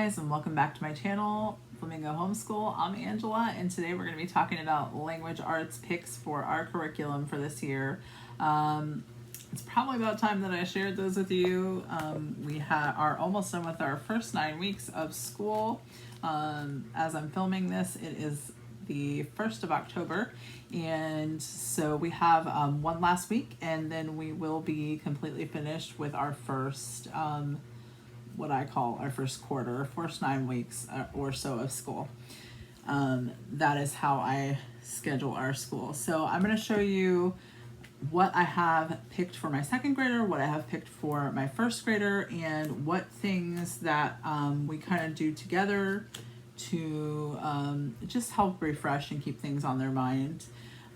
guys, and welcome back to my channel, Flamingo Homeschool. I'm Angela, and today we're going to be talking about language arts picks for our curriculum for this year. It's probably about time that I shared those with you. We are almost done with our first 9 weeks of school. As I'm filming this, it is the 1st of October, and so we have one last week, and then we will be completely finished with our first what I call our first quarter, first 9 weeks or so of school. That is how I schedule our school. So I'm going to show you what I have picked for my second grader, what I have picked for my first grader, and what things that we kind of do together to just help refresh and keep things on their mind.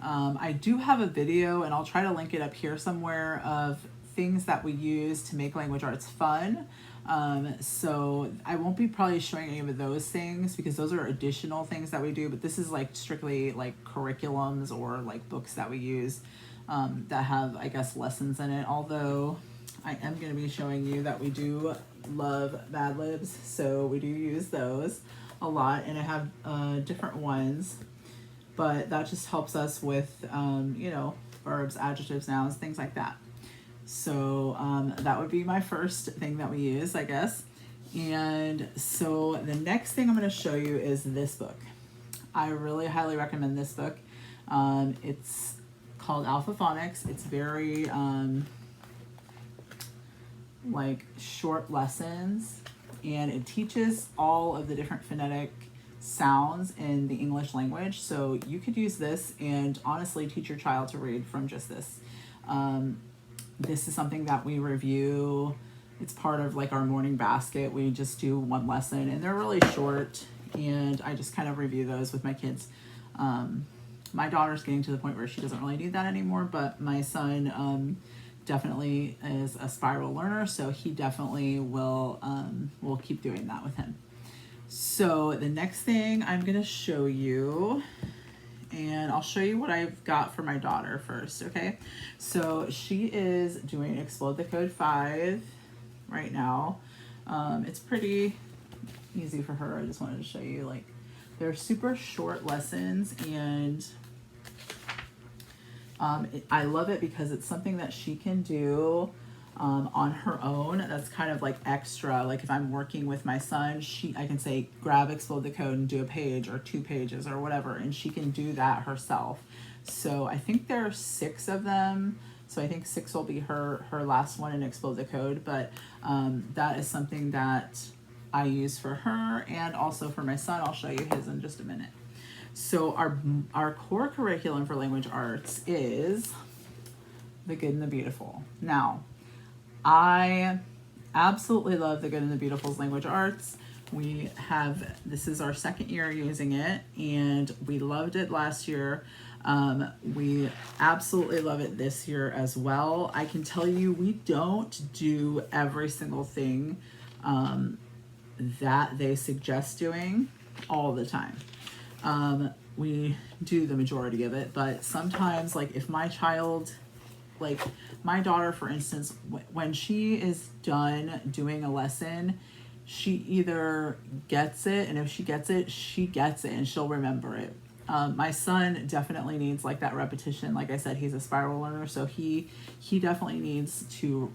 I do have a video, and I'll try to link it up here somewhere, of things that we use to make language arts fun. So I won't be probably showing any of those things because those are additional things that we do, but this is like strictly like curriculums or like books that we use that have, I guess, lessons in it. Although I am going to be showing you that we do love Mad Libs, so we do use those a lot, and I have different ones, but that just helps us with you know, verbs, adjectives, nouns, things like that. So that would be my first thing that we use, I guess. And so the next thing I'm going to show you is this book. I really highly recommend this book. It's called Alpha Phonics. It's very like short lessons, and it teaches all of the different phonetic sounds in the English language. So you could use this and honestly teach your child to read from just this. This is something that we review. It's part of like our morning basket. We just do one lesson, and they're really short, and I just kind of review those with my kids. My daughter's getting to the point where she doesn't really need that anymore, but my son definitely is a spiral learner, so he definitely will keep doing that with him. So the next thing I'm going to show you, and I'll show you what I've got for my daughter first, okay? So she is doing Explode the Code 5 right now. It's pretty easy for her. I just wanted to show you, like, they're super short lessons, and I love it because it's something that she can do on her own. That's kind of like extra. Like if I'm working with my son, I can say, grab Explode the Code and do a page or 2 pages or whatever, and she can do that herself. So I think there are 6 of them. So I think 6 will be her last one in Explode the Code, but that is something that I use for her and also for my son. I'll show you his in just a minute. So our core curriculum for language arts is The Good and the Beautiful. Now, I absolutely love The Good and the Beautiful's language arts. This is our second year using it, and we loved it last year. We absolutely love it this year as well. I can tell you, we don't do every single thing that they suggest doing all the time. We do the majority of it, but sometimes, like if my child, like my daughter, for instance, when she is done doing a lesson, she either gets it, and if she gets it, and she'll remember it. My son definitely needs like that repetition. Like I said, he's a spiral learner, so he definitely needs to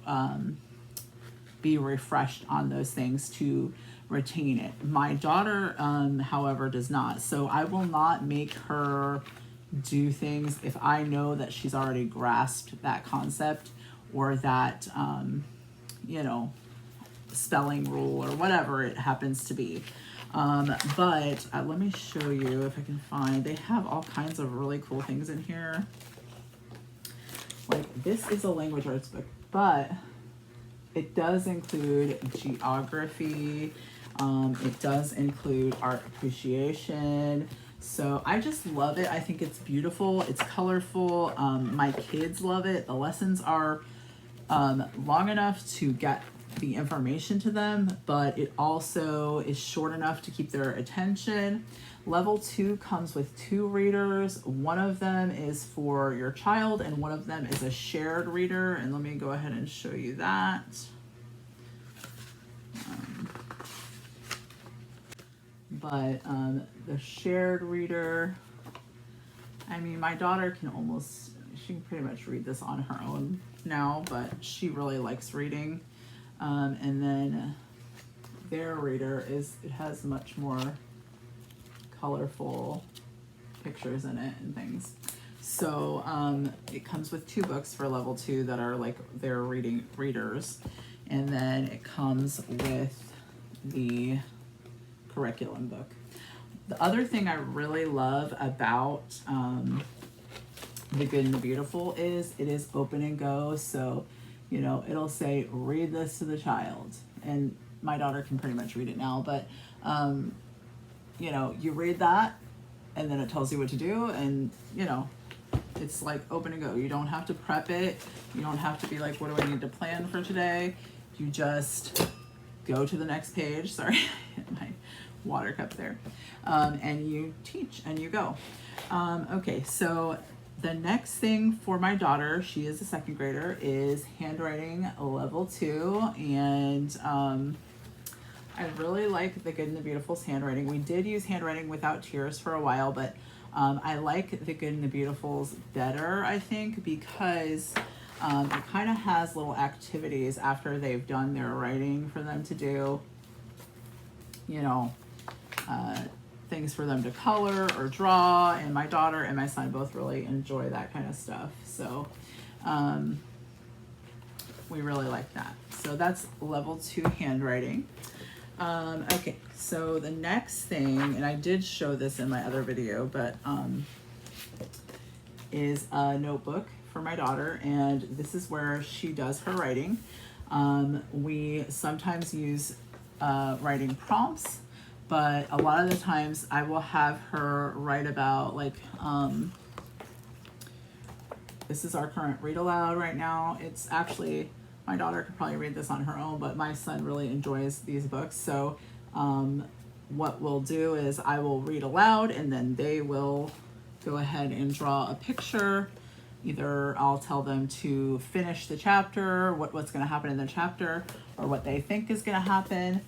be refreshed on those things to retain it. My daughter, however, does not. So I will not make her do things if I know that she's already grasped that concept or that, you know, spelling rule or whatever it happens to be. But let me show you if I can find, they have all kinds of really cool things in here. Like this is a language arts book, but it does include geography. It does include art appreciation. So I just love it. I think it's beautiful. It's colorful. My kids love it. The lessons are long enough to get the information to them, but it also is short enough to keep their attention. Level 2 comes with 2 readers. One of them is for your child, and one of them is a shared reader. And let me go ahead and show you that. But the shared reader, I mean, my daughter can almost, she can pretty much read this on her own now, but she really likes reading. And then their reader it has much more colorful pictures in it and things. So it comes with 2 books for level 2 that are like their readers. And then it comes with the curriculum book. The other thing I really love about The Good and the Beautiful is it is open and go. So, you know, it'll say, read this to the child. And my daughter can pretty much read it now, but, you know, you read that and then it tells you what to do. And, you know, it's like open and go. You don't have to prep it. You don't have to be like, what do I need to plan for today? You just go to the next page. Sorry, my water cup there. And you teach and you go. Okay, so the next thing for my daughter, she is a 2nd grader, is handwriting level 2. And I really like The Good and the Beautiful's handwriting. We did use handwriting without tears for a while, but I like The Good and the Beautiful's better, I think, because it kind of has little activities after they've done their writing for them to do, you know, things for them to color or draw, and my daughter and my son both really enjoy that kind of stuff. So we really like that. So that's level 2 handwriting. Okay, so the next thing, and I did show this in my other video, but is a notebook for my daughter, and this is where she does her writing. We sometimes use writing prompts, but a lot of the times I will have her write about, like, this is our current read aloud right now. It's actually, my daughter could probably read this on her own, but my son really enjoys these books. So what we'll do is I will read aloud and then they will go ahead and draw a picture. Either I'll tell them to finish the chapter, what's going to happen in the chapter, or what they think is going to happen.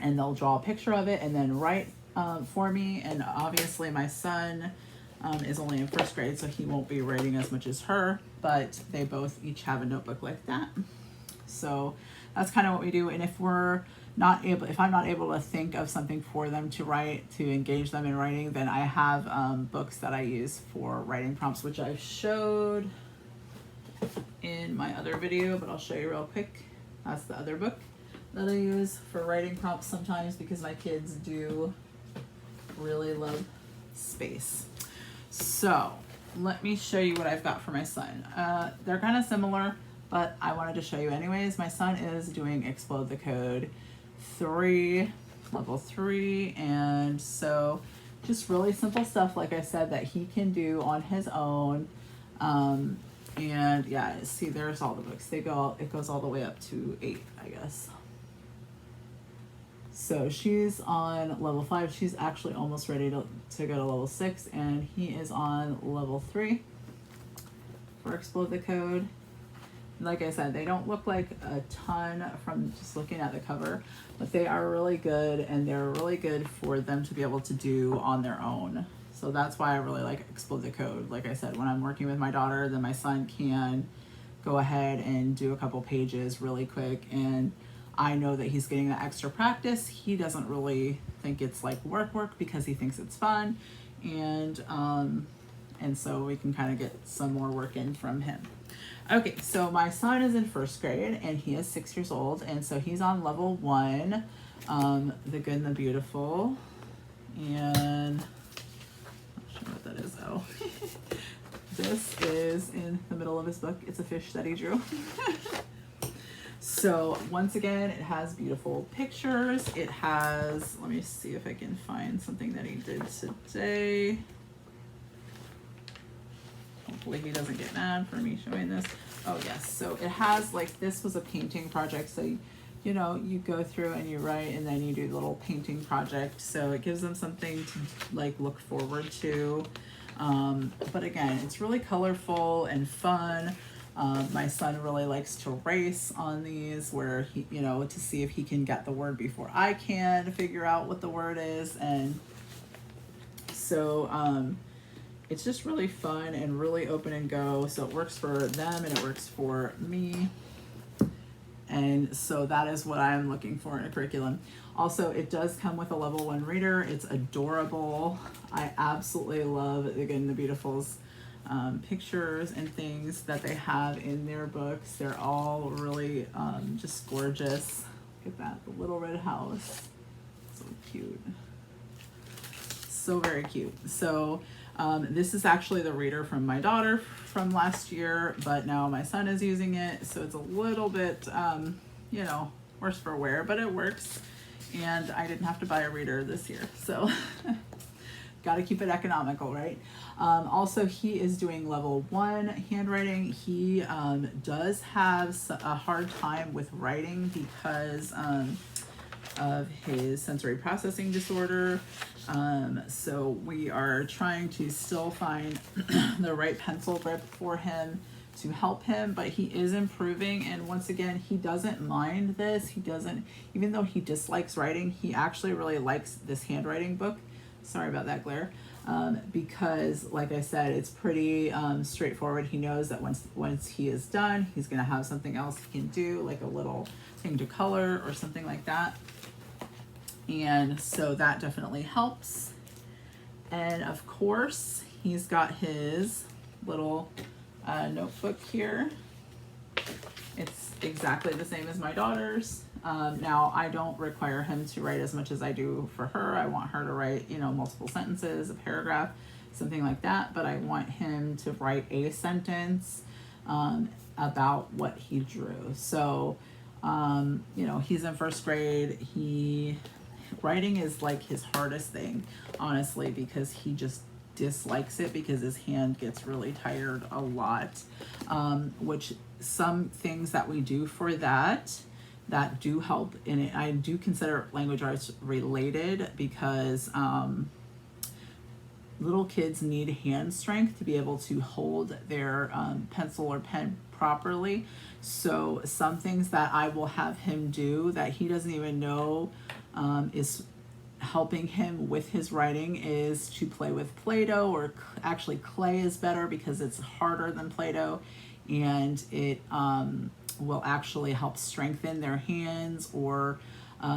And they'll draw a picture of it and then write for me. And obviously my son is only in 1st grade, so he won't be writing as much as her, but they both each have a notebook like that. So that's kind of what we do. And if I'm not able to think of something for them to write, to engage them in writing, then I have books that I use for writing prompts, which I showed in my other video, but I'll show you real quick. That's the other book that I use for writing prompts sometimes, because my kids do really love space. So let me show you what I've got for my son. They're kind of similar, but I wanted to show you anyways. My son is doing Explode the Code 3, level 3, and so just really simple stuff, like I said, that he can do on his own. And yeah, see, there's all the books. It goes all the way up to 8, I guess. So she's on level 5. She's actually almost ready to go to level 6, and he is on level 3 for Explode the Code. Like I said, they don't look like a ton from just looking at the cover, but they are really good, and they're really good for them to be able to do on their own. So that's why I really like Explode the Code. Like I said, when I'm working with my daughter, then my son can go ahead and do a couple pages really quick, and I know that he's getting that extra practice. He doesn't really think it's like work because he thinks it's fun, and so we can kind of get some more work in from him. Okay, so my son is in 1st grade, and he is 6 years old, and so he's on level 1, The Good and the Beautiful, and I'm not sure what that is. Oh, this is in the middle of his book. It's a fish that he drew. So once again, it has beautiful pictures. It has, let me see if I can find something that he did today. Hopefully he doesn't get mad for me showing this. Oh yes, so it has, like, this was a painting project. So, you know, you go through and you write, and then you do the little painting project. So it gives them something to like look forward to. But again, it's really colorful and fun. My son really likes to race on these where he, to see if he can get the word before I can figure out what the word is. And so it's just really fun and really open and go. So it works for them and it works for me. And so that is what I'm looking for in a curriculum. Also, it does come with a level 1 reader. It's adorable. I absolutely love, again, the Beautiful's pictures and things that they have in their books. They're all really just gorgeous. Look at that, the little red house. So cute. So very cute. So this is actually the reader from my daughter from last year, but now my son is using it. So it's a little bit, worse for wear, but it works. And I didn't have to buy a reader this year. So got to keep it economical, right? Also, he is doing level 1 handwriting. He does have a hard time with writing because of his sensory processing disorder. So we are trying to still find the right pencil grip for him to help him, but he is improving. And once again, he doesn't mind this. He doesn't, even though he dislikes writing, he actually really likes this handwriting book. Sorry about that glare. Because like I said, it's pretty straightforward. He knows that once he is done, he's gonna have something else he can do, like a little thing to color or something like that. And so that definitely helps. And of course, he's got his little notebook here. It's exactly the same as my daughter's. Now, I don't require him to write as much as I do for her. I want her to write, multiple sentences, a paragraph, something like that. But I want him to write a sentence about what he drew. So, he's in first grade. Writing is like his hardest thing, honestly, because he just dislikes it because his hand gets really tired a lot, which some things that we do for that do help in it. I do consider language arts related because little kids need hand strength to be able to hold their pencil or pen properly. So some things that I will have him do that he doesn't even know is helping him with his writing is to play with Play-Doh, or actually clay is better because it's harder than Play-Doh, and it will actually help strengthen their hands. Or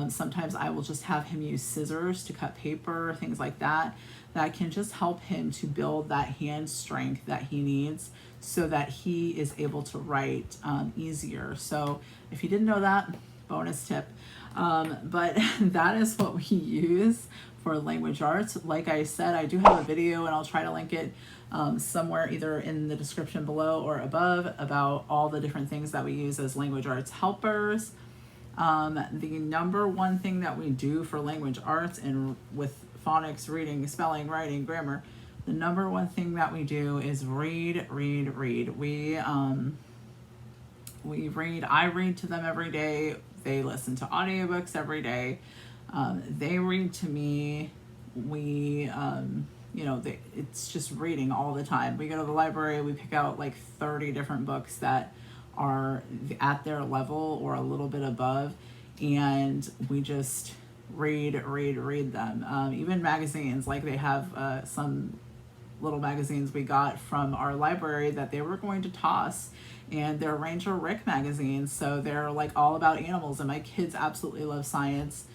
sometimes I will just have him use scissors to cut paper, things like that. That can just help him to build that hand strength that he needs so that he is able to write easier. So if you didn't know that, bonus tip. But that is what we use for language arts. Like I said, I do have a video, and I'll try to link it somewhere either in the description below or above, about all the different things that we use as language arts helpers. The number one thing that we do for language arts, and with phonics, reading, spelling, writing, grammar, the number one thing that we do is read. We read. I read to them every day. They listen to audiobooks every day. They read to me. It's just reading all the time. We go to the library, we pick out like 30 different books that are at their level or a little bit above, and we just read them. Even magazines, like they have some little magazines we got from our library that they were going to toss, and they're Ranger Rick magazines, so they're like all about animals, and my kids absolutely love science,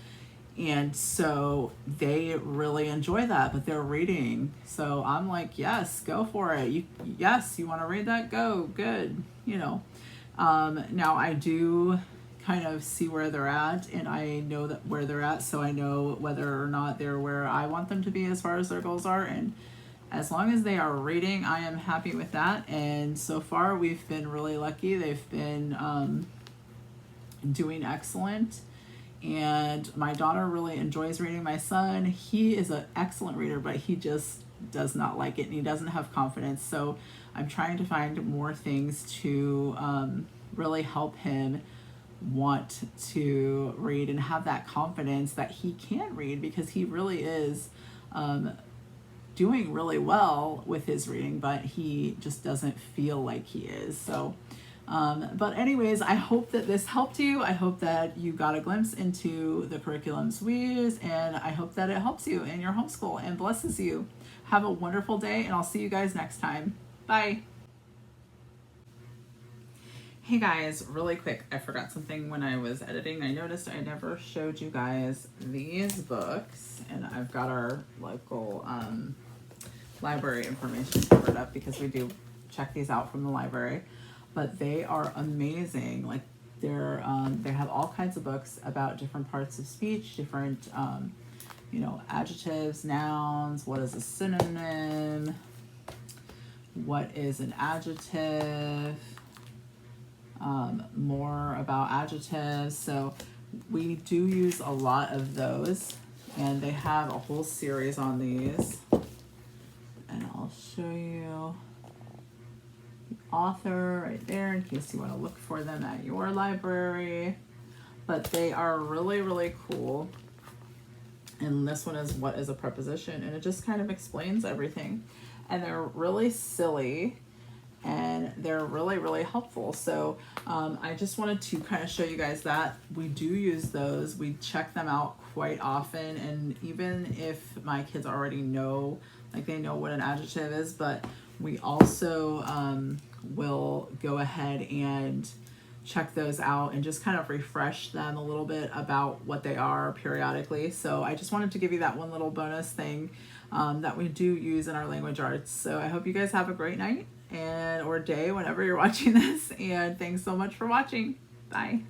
and so they really enjoy that, but they're reading. So I'm like, yes, go for it. You want to read that? Go, good. Now I do kind of see where they're at, and I know that where they're at, so I know whether or not they're where I want them to be as far as their goals are, and as long as they are reading, I am happy with that. And so far, we've been really lucky. They've been doing excellent. And my daughter really enjoys reading. My son, he is an excellent reader, but he just does not like it, and he doesn't have confidence. So I'm trying to find more things to really help him want to read and have that confidence that he can read, because he really is doing really well with his reading, but he just doesn't feel like he is. So but anyways, I hope that this helped you. I hope that you got a glimpse into the curriculums we use, and I hope that it helps you in your homeschool and blesses you. Have a wonderful day, and I'll see you guys next time. Bye. Hey guys, really quick, I forgot something when I was editing. I noticed I never showed you guys these books, and I've got our local library information covered up because we do check these out from the library. But they are amazing. Like they're they have all kinds of books about different parts of speech, different you know, adjectives, nouns, what is a synonym, what is an adjective, more about adjectives. So we do use a lot of those, and they have a whole series on these, and I'll show you the author right there in case you want to look for them at your library. But they are really, really cool. And this one is what is a preposition, and it just kind of explains everything. And they're really silly, and they're really, really helpful. So I just wanted to kind of show you guys that we do use those. We check them out quite often, and even if my kids already know, like they know what an adjective is, but we also will go ahead and check those out and just kind of refresh them a little bit about what they are periodically. So I just wanted to give you that one little bonus thing that we do use in our language arts. So I hope you guys have a great night and or day whenever you're watching this, and thanks so much for watching. Bye.